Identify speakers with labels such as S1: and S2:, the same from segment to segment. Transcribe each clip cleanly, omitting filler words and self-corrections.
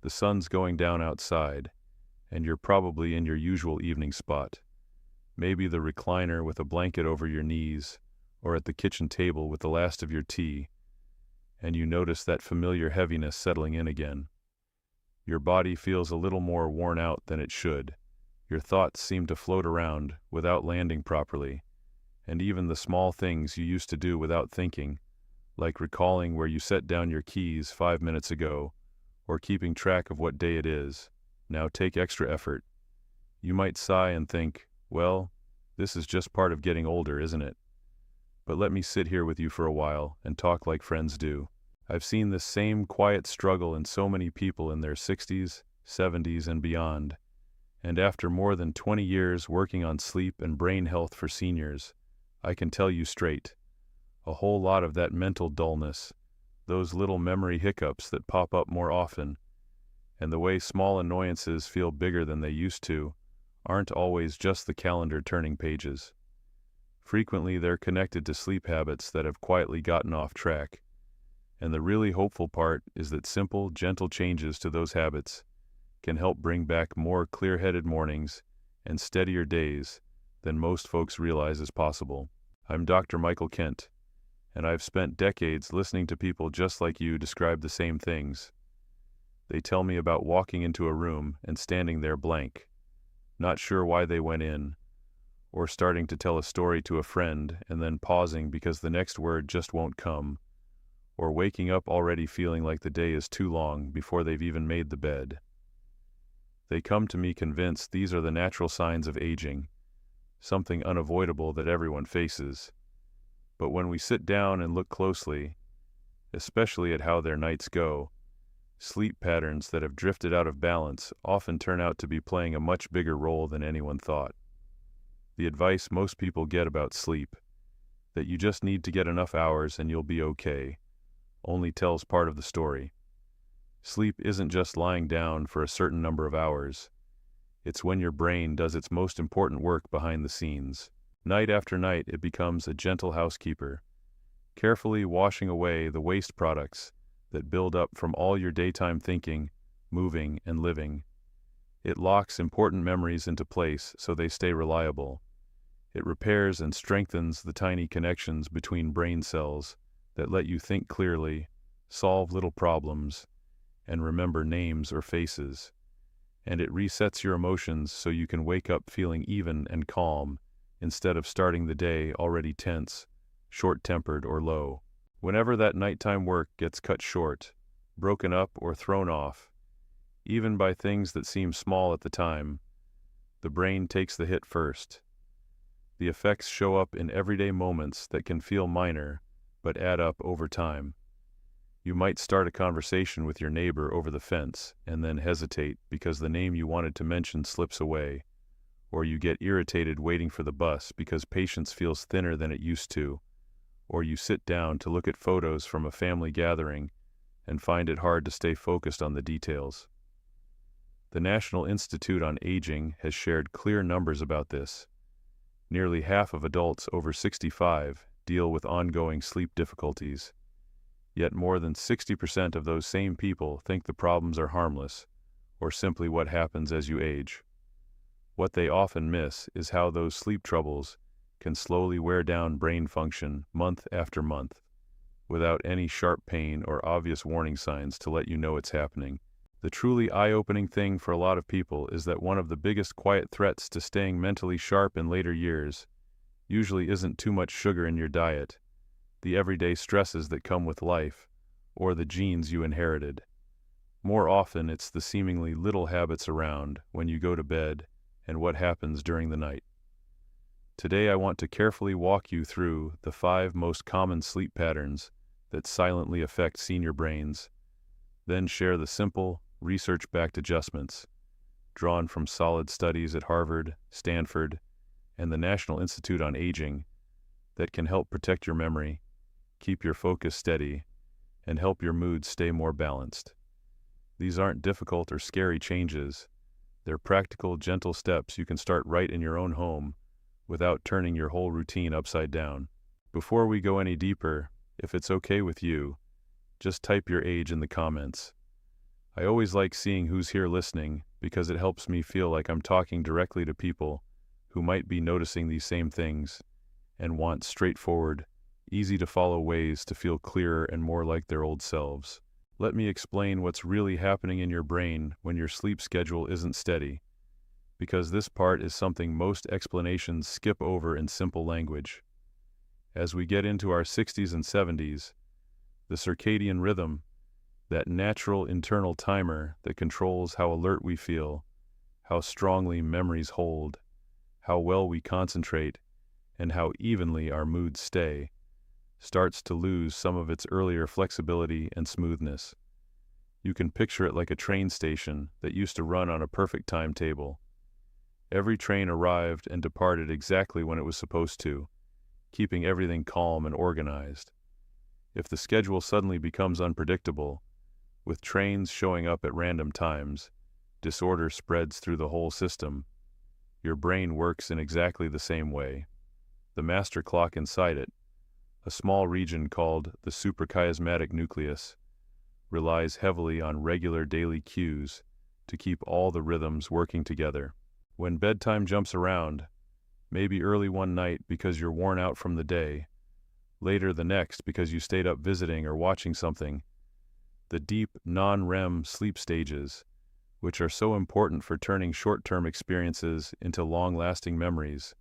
S1: The sun's going down outside, and you're probably in your usual evening spot. Maybe the recliner with a blanket over your knees, or at the kitchen table with the last of your tea, and you notice that familiar heaviness settling in again. Your body feels a little more worn out than it should. Your thoughts seem to float around without landing properly, and even the small things you used to do without thinking, like recalling where you set down your keys 5 minutes ago, or keeping track of what day it is, now take extra effort. You might sigh and think, well, this is just part of getting older, isn't it? But let me sit here with you for a while and talk like friends do. I've seen this same quiet struggle in so many people in their 60s, 70s, and beyond. And after more than 20 years working on sleep and brain health for seniors, I can tell you straight, a whole lot of that mental dullness, those little memory hiccups that pop up more often, and the way small annoyances feel bigger than they used to, aren't always just the calendar turning pages. Frequently they're connected to sleep habits that have quietly gotten off track. And the really hopeful part is that simple, gentle changes to those habits can help bring back more clear-headed mornings and steadier days than most folks realize is possible. I'm Dr. Michael Kent, and I've spent decades listening to people just like you describe the same things. They tell me about walking into a room and standing there blank, not sure why they went in, or starting to tell a story to a friend and then pausing because the next word just won't come, or waking up already feeling like the day is too long before they've even made the bed. They come to me convinced these are the natural signs of aging, something unavoidable that everyone faces. But when we sit down and look closely, especially at how their nights go, sleep patterns that have drifted out of balance often turn out to be playing a much bigger role than anyone thought. The advice most people get about sleep, that you just need to get enough hours and you'll be okay, only tells part of the story. Sleep isn't just lying down for a certain number of hours. It's when your brain does its most important work behind the scenes. Night after night it becomes a gentle housekeeper, carefully washing away the waste products that build up from all your daytime thinking, moving, and living. It locks important memories into place so they stay reliable. It repairs and strengthens the tiny connections between brain cells that let you think clearly, solve little problems, and remember names or faces. And it resets your emotions so you can wake up feeling even and calm, instead of starting the day already tense, short-tempered, or low. Whenever that nighttime work gets cut short, broken up, or thrown off, even by things that seem small at the time, the brain takes the hit first. The effects show up in everyday moments that can feel minor, but add up over time. You might start a conversation with your neighbor over the fence and then hesitate because the name you wanted to mention slips away, or you get irritated waiting for the bus because patience feels thinner than it used to, or you sit down to look at photos from a family gathering and find it hard to stay focused on the details. The National Institute on Aging has shared clear numbers about this. Nearly half of adults over 65 deal with ongoing sleep difficulties. Yet more than 60% of those same people think the problems are harmless, or simply what happens as you age. What they often miss is how those sleep troubles can slowly wear down brain function month after month, without any sharp pain or obvious warning signs to let you know it's happening. The truly eye-opening thing for a lot of people is that one of the biggest quiet threats to staying mentally sharp in later years usually isn't too much sugar in your diet, the everyday stresses that come with life, or the genes you inherited. More often it's the seemingly little habits around when you go to bed and what happens during the night. Today I want to carefully walk you through the 5 most common sleep patterns that silently affect senior brains, then share the simple, research-backed adjustments drawn from solid studies at Harvard, Stanford, and the National Institute on Aging that can help protect your memory, keep your focus steady, and help your mood stay more balanced. These aren't difficult or scary changes. They're practical, gentle steps you can start right in your own home without turning your whole routine upside down. Before we go any deeper, if it's okay with you, just type your age in the comments. I always like seeing who's here listening because it helps me feel like I'm talking directly to people who might be noticing these same things and want straightforward, easy to follow ways to feel clearer and more like their old selves. Let me explain what's really happening in your brain when your sleep schedule isn't steady, because this part is something most explanations skip over in simple language. As we get into our 60s and 70s, the circadian rhythm, that natural internal timer that controls how alert we feel, how strongly memories hold, how well we concentrate, and how evenly our moods stay, starts to lose some of its earlier flexibility and smoothness. You can picture it like a train station that used to run on a perfect timetable. Every train arrived and departed exactly when it was supposed to, keeping everything calm and organized. If the schedule suddenly becomes unpredictable, with trains showing up at random times, disorder spreads through the whole system. Your brain works in exactly the same way. The master clock inside it, a small region called the suprachiasmatic nucleus, relies heavily on regular daily cues to keep all the rhythms working together. When bedtime jumps around, maybe early one night because you're worn out from the day, later the next because you stayed up visiting or watching something, the deep non-REM sleep stages, which are so important for turning short-term experiences into long-lasting memories,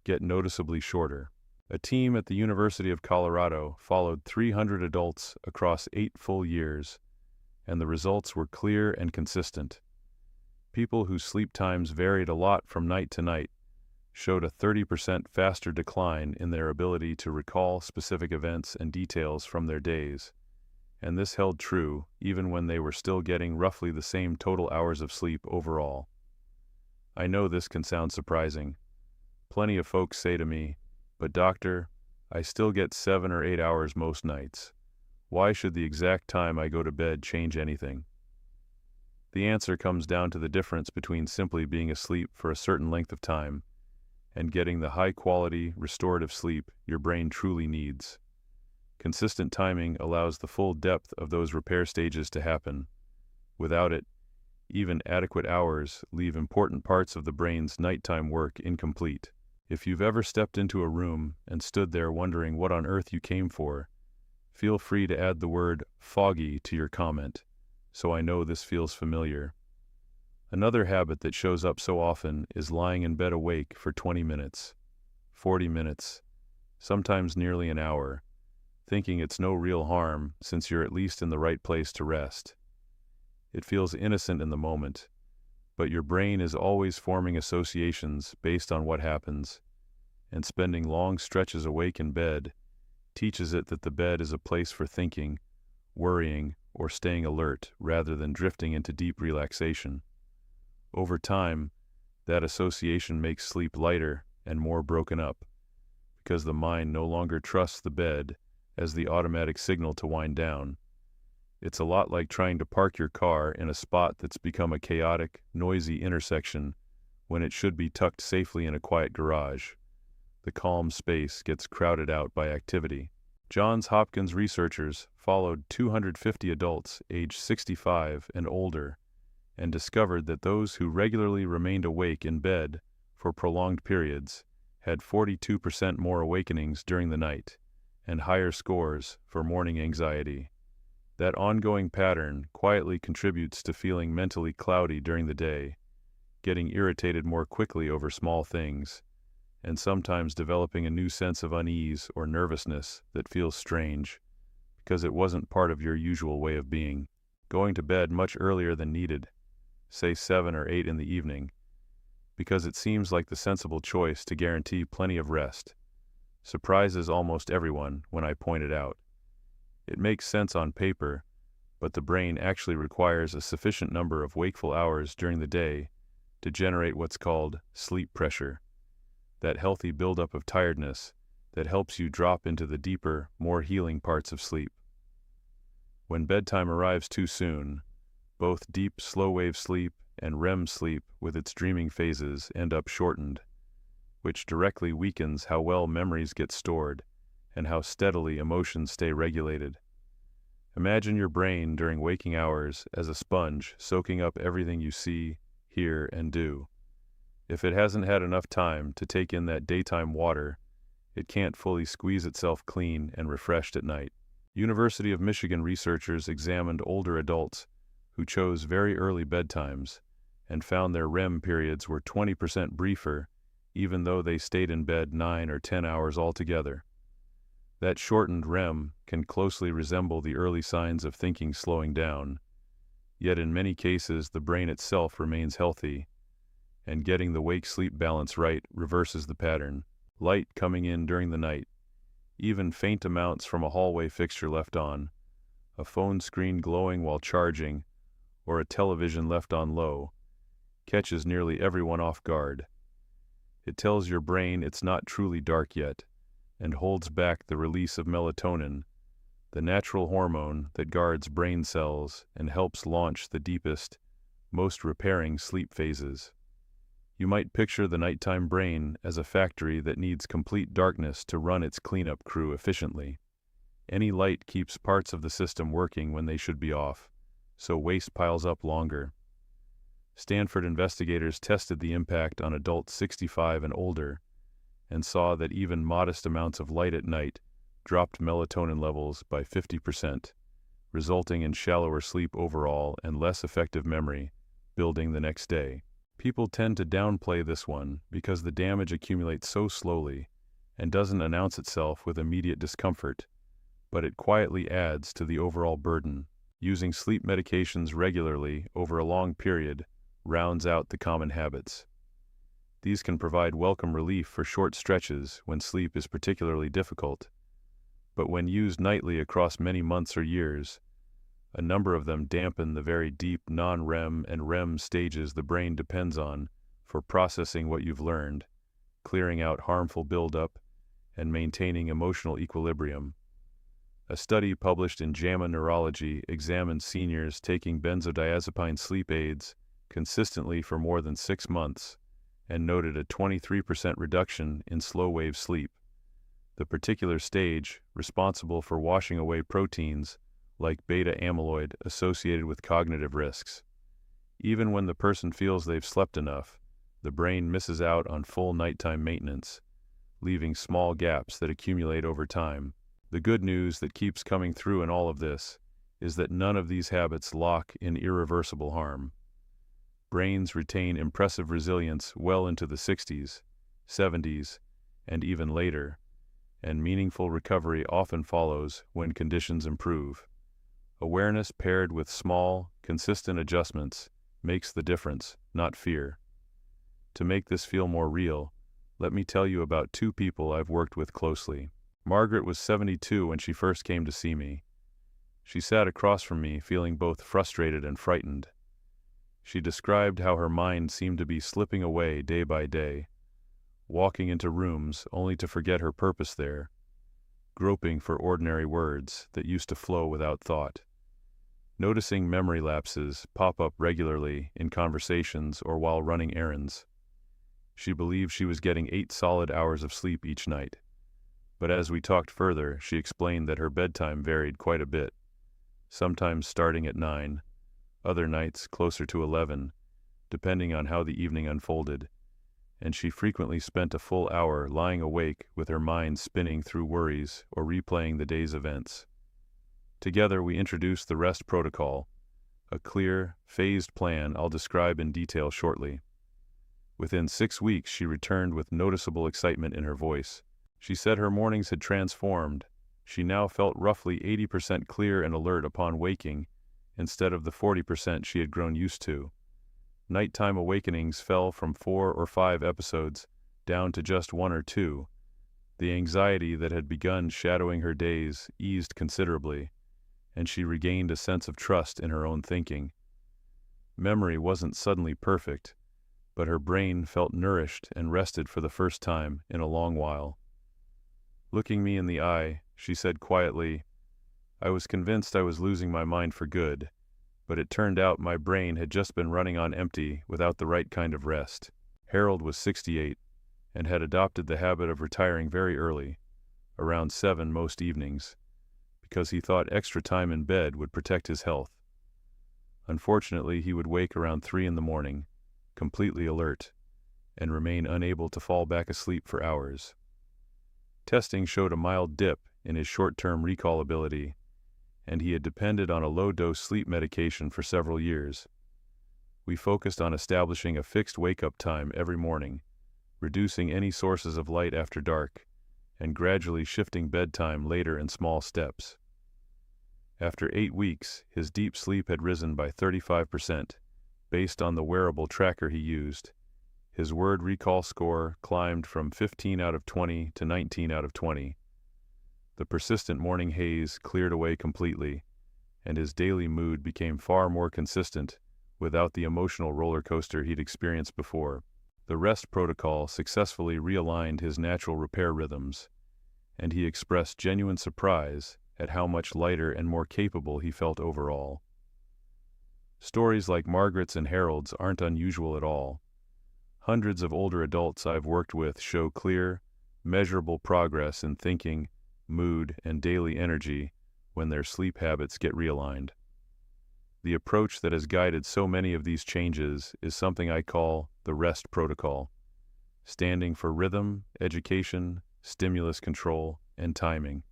S1: get noticeably shorter. A team at the University of Colorado followed 300 adults across 8 full years, and the results were clear and consistent. People whose sleep times varied a lot from night to night showed a 30% faster decline in their ability to recall specific events and details from their days, and this held true even when they were still getting roughly the same total hours of sleep overall. I know this can sound surprising. Plenty of folks say to me, "But doctor, I still get 7 or 8 hours most nights. Why should the exact time I go to bed change anything?" The answer comes down to the difference between simply being asleep for a certain length of time and getting the high-quality, restorative sleep your brain truly needs. Consistent timing allows the full depth of those repair stages to happen. Without it, even adequate hours leave important parts of the brain's nighttime work incomplete. If you've ever stepped into a room and stood there wondering what on earth you came for, feel free to add the word foggy to your comment, so I know this feels familiar. Another habit that shows up so often is lying in bed awake for 20 minutes, 40 minutes, sometimes nearly an hour, thinking it's no real harm since you're at least in the right place to rest. It feels innocent in the moment, but your brain is always forming associations based on what happens, and spending long stretches awake in bed teaches it that the bed is a place for thinking, worrying, or staying alert rather than drifting into deep relaxation. Over time, that association makes sleep lighter and more broken up, because the mind no longer trusts the bed as the automatic signal to wind down. It's a lot like trying to park your car in a spot that's become a chaotic, noisy intersection when it should be tucked safely in a quiet garage. The calm space gets crowded out by activity. Johns Hopkins researchers followed 250 adults aged 65 and older and discovered that those who regularly remained awake in bed for prolonged periods had 42% more awakenings during the night and higher scores for morning anxiety. That ongoing pattern quietly contributes to feeling mentally cloudy during the day, getting irritated more quickly over small things, and sometimes developing a new sense of unease or nervousness that feels strange, because it wasn't part of your usual way of being. Going to bed much earlier than needed, say 7 or 8 in the evening, because it seems like the sensible choice to guarantee plenty of rest, surprises almost everyone when I point it out. It makes sense on paper, but the brain actually requires a sufficient number of wakeful hours during the day to generate what's called sleep pressure, that healthy buildup of tiredness that helps you drop into the deeper, more healing parts of sleep. When bedtime arrives too soon, both deep, slow-wave sleep and REM sleep with its dreaming phases end up shortened, which directly weakens how well memories get stored and how steadily emotions stay regulated. Imagine your brain during waking hours as a sponge soaking up everything you see, hear, and do. If it hasn't had enough time to take in that daytime water, it can't fully squeeze itself clean and refreshed at night. University of Michigan researchers examined older adults who chose very early bedtimes and found their REM periods were 20% briefer even though they stayed in bed 9 or 10 hours altogether. That shortened REM can closely resemble the early signs of thinking slowing down, yet in many cases the brain itself remains healthy, and getting the wake-sleep balance right reverses the pattern. Light coming in during the night, even faint amounts from a hallway fixture left on, a phone screen glowing while charging, or a television left on low, catches nearly everyone off guard. It tells your brain it's not truly dark yet, and holds back the release of melatonin, the natural hormone that guards brain cells and helps launch the deepest, most repairing sleep phases. You might picture the nighttime brain as a factory that needs complete darkness to run its cleanup crew efficiently. Any light keeps parts of the system working when they should be off, so waste piles up longer. Stanford investigators tested the impact on adults 65 and older, and saw that even modest amounts of light at night dropped melatonin levels by 50%, resulting in shallower sleep overall and less effective memory building the next day. People tend to downplay this one because the damage accumulates so slowly and doesn't announce itself with immediate discomfort, but it quietly adds to the overall burden. Using sleep medications regularly over a long period rounds out the common habits. These can provide welcome relief for short stretches when sleep is particularly difficult, but when used nightly across many months or years, a number of them dampen the very deep non-REM and REM stages the brain depends on for processing what you've learned, clearing out harmful buildup, and maintaining emotional equilibrium. A study published in JAMA Neurology examined seniors taking benzodiazepine sleep aids consistently for more than 6 months and noted a 23% reduction in slow-wave sleep, the particular stage responsible for washing away proteins like beta amyloid associated with cognitive risks. Even when the person feels they've slept enough, the brain misses out on full nighttime maintenance, leaving small gaps that accumulate over time. The good news that keeps coming through in all of this is that none of these habits lock in irreversible harm. Brains retain impressive resilience well into the 60s, 70s, and even later, and meaningful recovery often follows when conditions improve. Awareness paired with small, consistent adjustments makes the difference, not fear. To make this feel more real, let me tell you about 2 people I've worked with closely. Margaret was 72 when she first came to see me. She sat across from me feeling both frustrated and frightened. She described how her mind seemed to be slipping away day by day, walking into rooms only to forget her purpose there, groping for ordinary words that used to flow without thought, noticing memory lapses pop up regularly in conversations or while running errands. She believed she was getting 8 solid hours of sleep each night, but as we talked further, she explained that her bedtime varied quite a bit, sometimes starting at 9, other nights closer to 11, depending on how the evening unfolded, and she frequently spent a full hour lying awake with her mind spinning through worries or replaying the day's events. Together we introduced the REST protocol, a clear, phased plan I'll describe in detail shortly. Within 6 weeks she returned with noticeable excitement in her voice. She said her mornings had transformed. She now felt roughly 80% clear and alert upon waking, instead of the 40% she had grown used to. Nighttime awakenings fell from 4 or 5 episodes down to just 1 or 2. The anxiety that had begun shadowing her days eased considerably, and she regained a sense of trust in her own thinking. Memory wasn't suddenly perfect, but her brain felt nourished and rested for the first time in a long while. Looking me in the eye, she said quietly, "I was convinced I was losing my mind for good, but it turned out my brain had just been running on empty without the right kind of rest." Harold was 68 and had adopted the habit of retiring very early, around 7 most evenings, because he thought extra time in bed would protect his health. Unfortunately, he would wake around 3 in the morning, completely alert, and remain unable to fall back asleep for hours. Testing showed a mild dip in his short-term recall ability, and he had depended on a low-dose sleep medication for several years. We focused on establishing a fixed wake-up time every morning, reducing any sources of light after dark, and gradually shifting bedtime later in small steps. After 8 weeks, his deep sleep had risen by 35%, based on the wearable tracker he used. His word recall score climbed from 15 out of 20 to 19 out of 20. The persistent morning haze cleared away completely, and his daily mood became far more consistent without the emotional roller coaster he'd experienced before. The rest protocol successfully realigned his natural repair rhythms, and he expressed genuine surprise at how much lighter and more capable he felt overall. Stories like Margaret's and Harold's aren't unusual at all. Hundreds of older adults I've worked with show clear, measurable progress in thinking, mood, and daily energy when their sleep habits get realigned. The approach that has guided so many of these changes is something I call the REST protocol, standing for rhythm, education, stimulus control, and timing.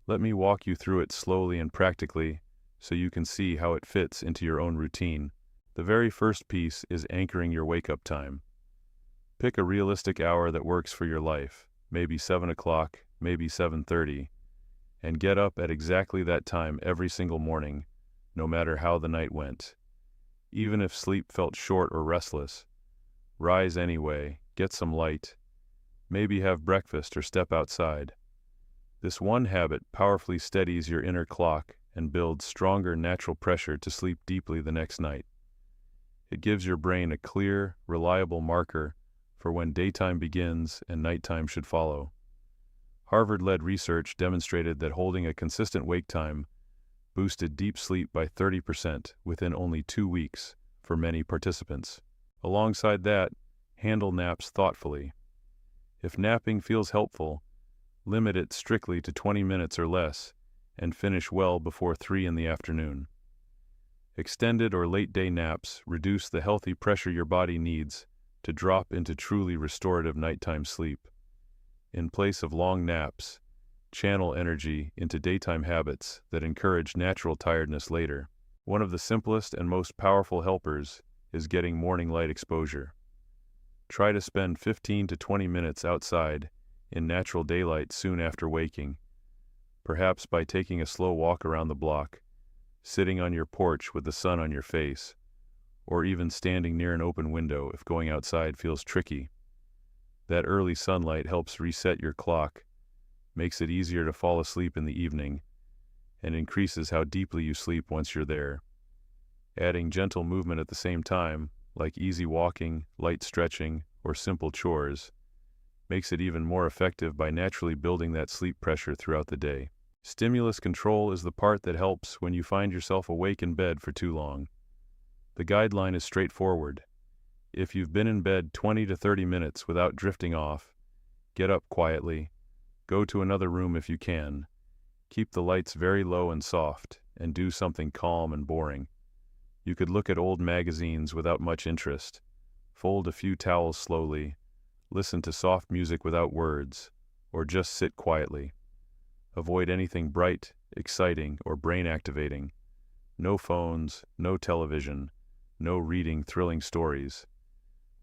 S1: Let me walk you through it slowly and practically so you can see how it fits into your own routine. The very first piece is anchoring your wake-up time. Pick a realistic hour that works for your life, maybe 7 o'clock, maybe 7:30, and get up at exactly that time every single morning, no matter how the night went. Even if sleep felt short or restless, rise anyway, get some light, maybe have breakfast or step outside. This one habit powerfully steadies your inner clock and builds stronger natural pressure to sleep deeply the next night. It gives your brain a clear, reliable marker for when daytime begins and nighttime should follow. Harvard-led research demonstrated that holding a consistent wake time boosted deep sleep by 30% within only 2 weeks for many participants. Alongside that, handle naps thoughtfully. If napping feels helpful, limit it strictly to 20 minutes or less and finish well before 3 in the afternoon. Extended or late-day naps reduce the healthy pressure your body needs to drop into truly restorative nighttime sleep. In place of long naps, channel energy into daytime habits that encourage natural tiredness later. One of the simplest and most powerful helpers is getting morning light exposure. Try to spend 15 to 20 minutes outside in natural daylight soon after waking, perhaps by taking a slow walk around the block, sitting on your porch with the sun on your face, or even standing near an open window if going outside feels tricky. That early sunlight helps reset your clock, makes it easier to fall asleep in the evening, and increases how deeply you sleep once you're there. Adding gentle movement at the same time, like easy walking, light stretching, or simple chores, makes it even more effective by naturally building that sleep pressure throughout the day. Stimulus control is the part that helps when you find yourself awake in bed for too long. The guideline is straightforward. If you've been in bed 20 to 30 minutes without drifting off, get up quietly, go to another room if you can, keep the lights very low and soft, and do something calm and boring. You could look at old magazines without much interest, fold a few towels slowly, listen to soft music without words, or just sit quietly. Avoid anything bright, exciting, or brain-activating. No phones, no television, no reading thrilling stories.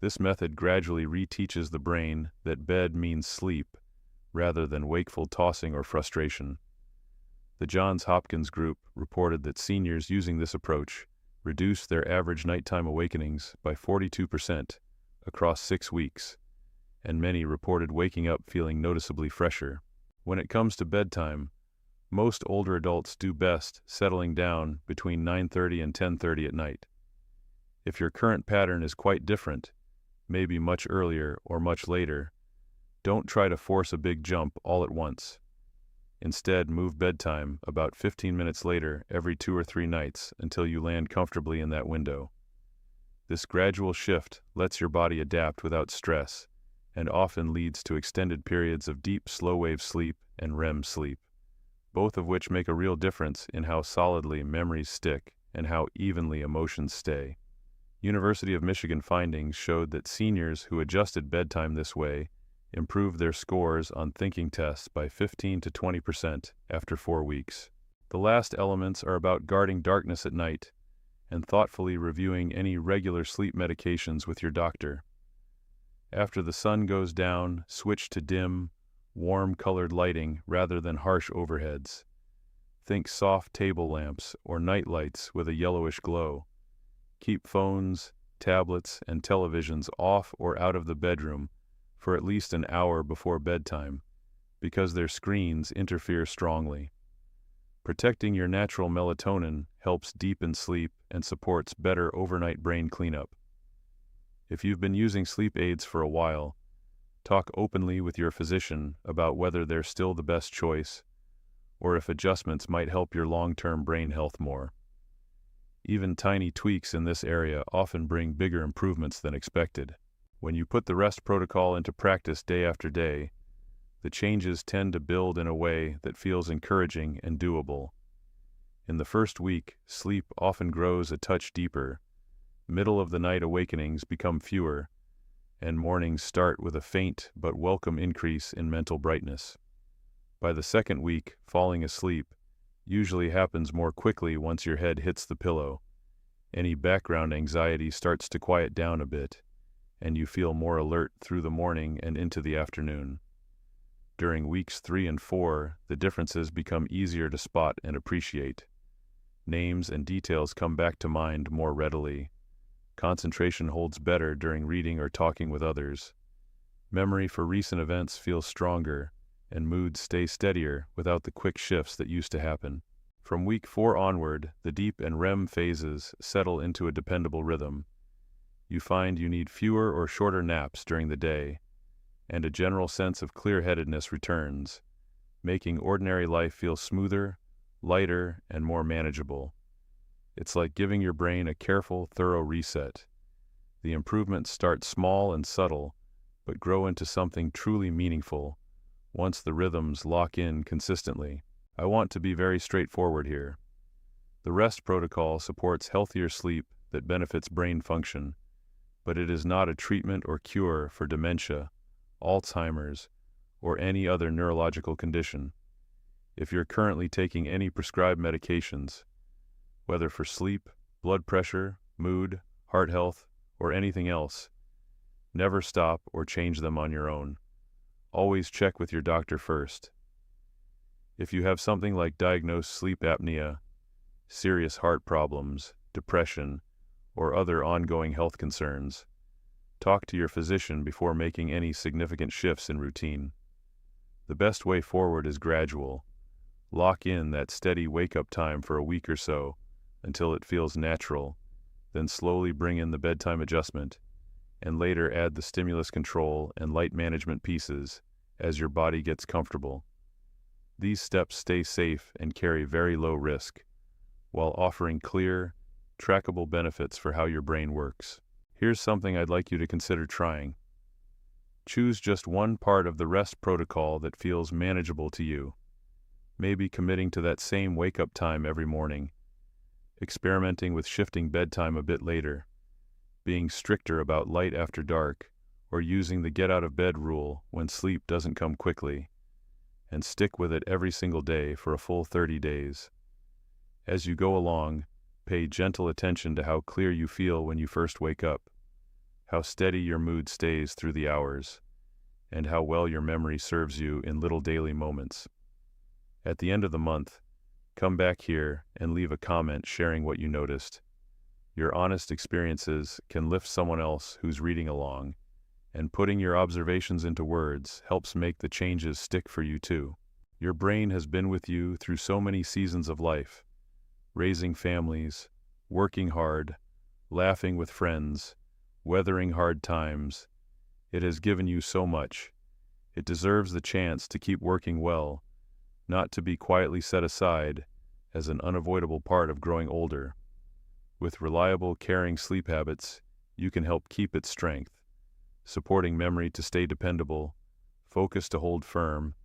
S1: This method gradually reteaches the brain that bed means sleep, rather than wakeful tossing or frustration. The Johns Hopkins group reported that seniors using this approach reduced their average nighttime awakenings by 42% across 6 weeks, and many reported waking up feeling noticeably fresher. When it comes to bedtime, most older adults do best settling down between 9:30 and 10:30 at night. If your current pattern is quite different, maybe much earlier or much later, don't try to force a big jump all at once. Instead, move bedtime about 15 minutes later every 2 or 3 nights until you land comfortably in that window. This gradual shift lets your body adapt without stress and often leads to extended periods of deep, slow-wave sleep and REM sleep. both of which make a real difference in how solidly memories stick and how evenly emotions stay. University of Michigan findings showed that seniors who adjusted bedtime this way improved their scores on thinking tests by 15 to 20% after 4 weeks. The last elements are about guarding darkness at night and thoughtfully reviewing any regular sleep medications with your doctor. After the sun goes down, switch to dim, warm-colored lighting rather than harsh overheads. Think soft table lamps or night lights with a yellowish glow. Keep phones, tablets, and televisions off or out of the bedroom for at least an hour before bedtime, because their screens interfere strongly. Protecting your natural melatonin helps deepen sleep and supports better overnight brain cleanup. If you've been using sleep aids for a while, talk openly with your physician about whether they're still the best choice, or if adjustments might help your long-term brain health more. Even tiny tweaks in this area often bring bigger improvements than expected. When you put the rest protocol into practice day after day, the changes tend to build in a way that feels encouraging and doable. In the first week, sleep often grows a touch deeper, middle-of-the-night awakenings become fewer, and mornings start with a faint but welcome increase in mental brightness. By the second week, falling asleep usually happens more quickly once your head hits the pillow. Any background anxiety starts to quiet down a bit, and you feel more alert through the morning and into the afternoon. During weeks 3 and 4, the differences become easier to spot and appreciate. Names and details come back to mind more readily. Concentration holds better during reading or talking with others. Memory for recent events feels stronger, and moods stay steadier without the quick shifts that used to happen. From week 4 onward, the deep and REM phases settle into a dependable rhythm. You find you need fewer or shorter naps during the day, and a general sense of clear-headedness returns, making ordinary life feel smoother, lighter, and more manageable. It's like giving your brain a careful, thorough reset. The improvements start small and subtle, but grow into something truly meaningful once the rhythms lock in consistently. I want to be very straightforward here. The rest protocol supports healthier sleep that benefits brain function, but it is not a treatment or cure for dementia, Alzheimer's, or any other neurological condition. If you're currently taking any prescribed medications, whether for sleep, blood pressure, mood, heart health, or anything else, never stop or change them on your own. Always check with your doctor first. If you have something like diagnosed sleep apnea, serious heart problems, depression, or other ongoing health concerns, talk to your physician before making any significant shifts in routine. The best way forward is gradual. Lock in that steady wake-up time for a week or so until it feels natural, then slowly bring in the bedtime adjustment, and later add the stimulus control and light management pieces as your body gets comfortable. These steps stay safe and carry very low risk, while offering clear, trackable benefits for how your brain works. Here's something I'd like you to consider trying. Choose just one part of the rest protocol that feels manageable to you. Maybe committing to that same wake-up time every morning, experimenting with shifting bedtime a bit later, being stricter about light after dark, or using the get-out-of-bed rule when sleep doesn't come quickly, and stick with it every single day for a full 30 days. As you go along, pay gentle attention to how clear you feel when you first wake up, how steady your mood stays through the hours, and how well your memory serves you in little daily moments. At the end of the month, come back here and leave a comment sharing what you noticed. Your honest experiences can lift someone else who's reading along, and putting your observations into words helps make the changes stick for you too. Your brain has been with you through so many seasons of life, raising families, working hard, laughing with friends, weathering hard times. It has given you so much. It deserves the chance to keep working well, not to be quietly set aside as an unavoidable part of growing older. With reliable, caring sleep habits, you can help keep its strength, supporting memory to stay dependable, focus to hold firm,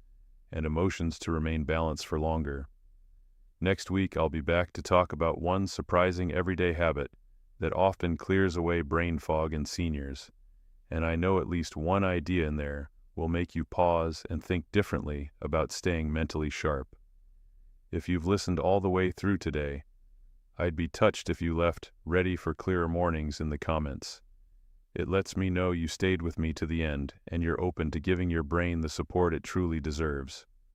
S1: and emotions to remain balanced for longer. Next week, I'll be back to talk about one surprising everyday habit that often clears away brain fog in seniors, and I know at least one idea in there will make you pause and think differently about staying mentally sharp. If you've listened all the way through today, I'd be touched if you left "ready for clearer mornings" in the comments. It lets me know you stayed with me to the end and you're open to giving your brain the support it truly deserves.